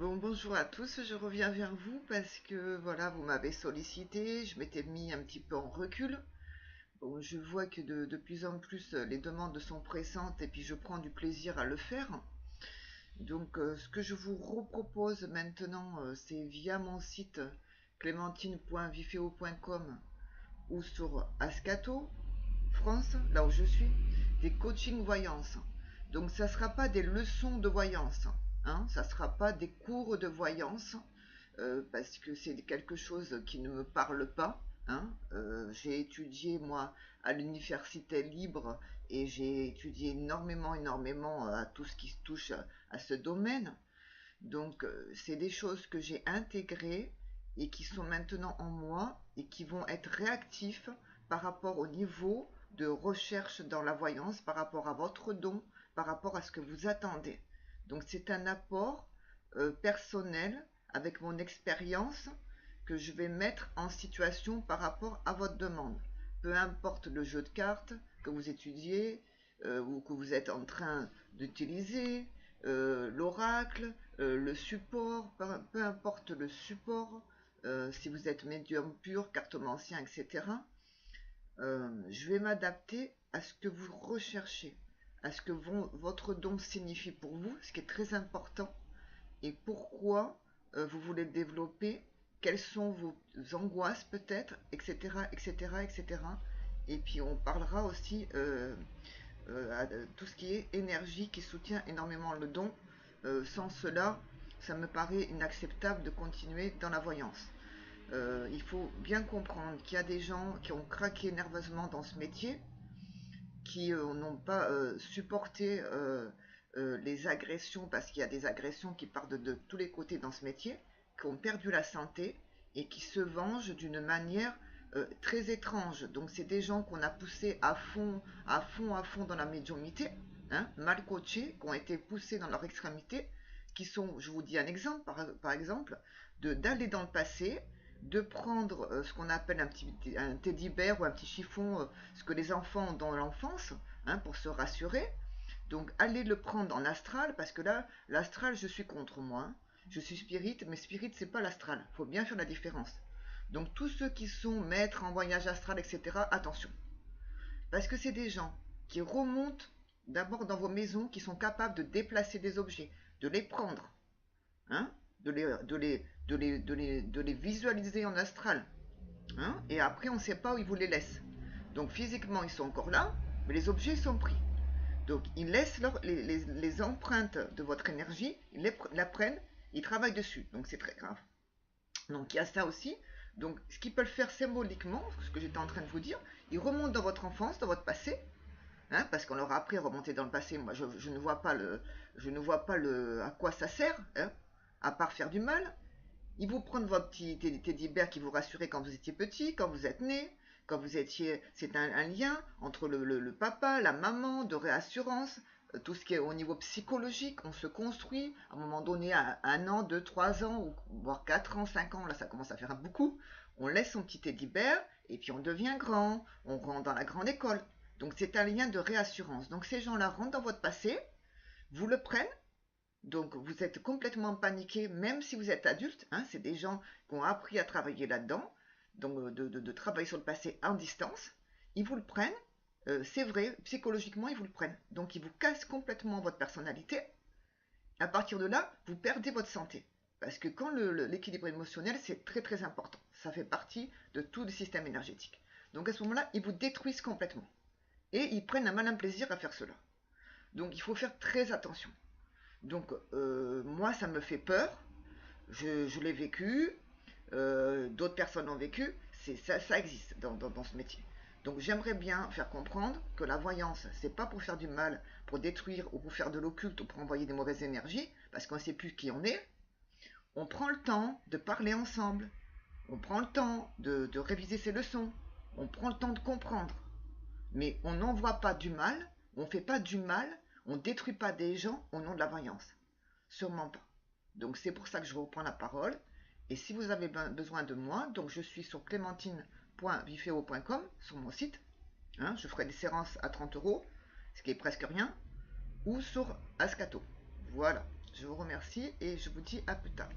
Bon, bonjour à tous, je reviens vers vous parce que voilà, vous m'avez sollicité, je m'étais mis un petit peu en recul. Bon, je vois que de plus en plus les demandes sont pressantes et puis je prends du plaisir à le faire. Donc, ce que je vous repropose maintenant, c'est via mon site clémentine.vifeo.com ou sur Ascato France, là où je suis, des coachings voyance. Donc ça ne sera pas des leçons de voyance, hein, ça ne sera pas des cours de voyance, parce que c'est quelque chose qui ne me parle pas. Hein. J'ai étudié moi à l'université libre et j'ai étudié énormément à tout ce qui se touche à ce domaine. Donc c'est des choses que j'ai intégrées et qui sont maintenant en moi et qui vont être réactifs par rapport au niveau de recherche dans la voyance, par rapport à votre don, par rapport à ce que vous attendez. Donc c'est un apport personnel avec mon expérience que je vais mettre en situation par rapport à votre demande. Peu importe le jeu de cartes que vous étudiez ou que vous êtes en train d'utiliser, l'oracle, le support, peu importe le support, si vous êtes médium pur, cartomancien, etc., je vais m'adapter à ce que vous recherchez, à ce que votre don signifie pour vous, ce qui est très important, et pourquoi vous voulez le développer, quelles sont vos angoisses peut-être, etc., etc., etc. Et puis on parlera aussi tout ce qui est énergie qui soutient énormément le don. Sans cela, ça me paraît inacceptable de continuer dans la voyance. Il faut bien comprendre qu'il y a des gens qui ont craqué nerveusement dans ce métier, qui n'ont pas supporté les agressions, parce qu'il y a des agressions qui partent de tous les côtés dans ce métier, qui ont perdu la santé et qui se vengent d'une manière très étrange. Donc c'est des gens qu'on a poussés à fond dans la médiumnité, hein, mal coachés, qui ont été poussés dans leur extrémité, qui sont, je vous dis un exemple, par exemple, d'aller dans le passé, de prendre ce qu'on appelle un teddy bear ou un petit chiffon, ce que les enfants ont dans l'enfance, hein, pour se rassurer. Donc allez le prendre en astral, parce que là, l'astral, je suis contre moi. Hein. Je suis spirit, mais spirit, c'est pas l'astral. Il faut bien faire la différence. Donc tous ceux qui sont maîtres en voyage astral, etc., attention. Parce que c'est des gens qui remontent d'abord dans vos maisons, qui sont capables de déplacer des objets, de les prendre, hein, de les visualiser en astral. Hein, et après, on ne sait pas où ils vous les laissent. Donc physiquement, ils sont encore là, mais les objets sont pris. Donc ils laissent les empreintes de votre énergie, ils la prennent, ils travaillent dessus. Donc c'est très grave. Donc il y a ça aussi. Donc ce qu'ils peuvent faire symboliquement, ce que j'étais en train de vous dire, ils remontent dans votre enfance, dans votre passé, hein, parce qu'on leur a appris à remonter dans le passé. Moi, je ne vois pas à quoi ça sert, hein, à part faire du mal. Ils vous prennent votre petit teddy bear qui vous rassurait quand vous étiez petit, quand vous êtes né, quand vous étiez. C'est un lien entre le papa, la maman, de réassurance, tout ce qui est au niveau psychologique. On se construit à un moment donné, à 1 an, 2, 3 ans, ou voire 4 ans, 5 ans, là ça commence à faire beaucoup. On laisse son petit teddy bear et puis on devient grand, on rentre dans la grande école. Donc c'est un lien de réassurance. Donc ces gens-là rentrent dans votre passé, vous le prennent. Donc vous êtes complètement paniqué, même si vous êtes adulte. Hein, c'est des gens qui ont appris à travailler là-dedans, donc de travailler sur le passé en distance. Ils vous le prennent, c'est vrai, psychologiquement ils vous le prennent. Donc ils vous cassent complètement votre personnalité. À partir de là, vous perdez votre santé. Parce que quand l'équilibre émotionnel, c'est très très important. Ça fait partie de tout le système énergétique. Donc à ce moment-là, ils vous détruisent complètement. Et ils prennent un malin plaisir à faire cela. Donc il faut faire très attention. Donc moi, ça me fait peur. Je l'ai vécu. D'autres personnes l'ont vécu. Ça existe dans ce métier. Donc j'aimerais bien faire comprendre que la voyance, c'est pas pour faire du mal, pour détruire ou pour faire de l'occulte ou pour envoyer des mauvaises énergies, parce qu'on ne sait plus qui on est. On prend le temps de parler ensemble. On prend le temps de réviser ses leçons. On prend le temps de comprendre. Mais on n'envoie pas du mal, on ne fait pas du mal, on ne détruit pas des gens au nom de la voyance. Sûrement pas. Donc c'est pour ça que je reprends la parole. Et si vous avez besoin de moi, donc je suis sur clémentine.vifeo.com, sur mon site. Hein, je ferai des séances à 30 euros, ce qui est presque rien. Ou sur Ascato. Voilà. Je vous remercie et je vous dis à plus tard.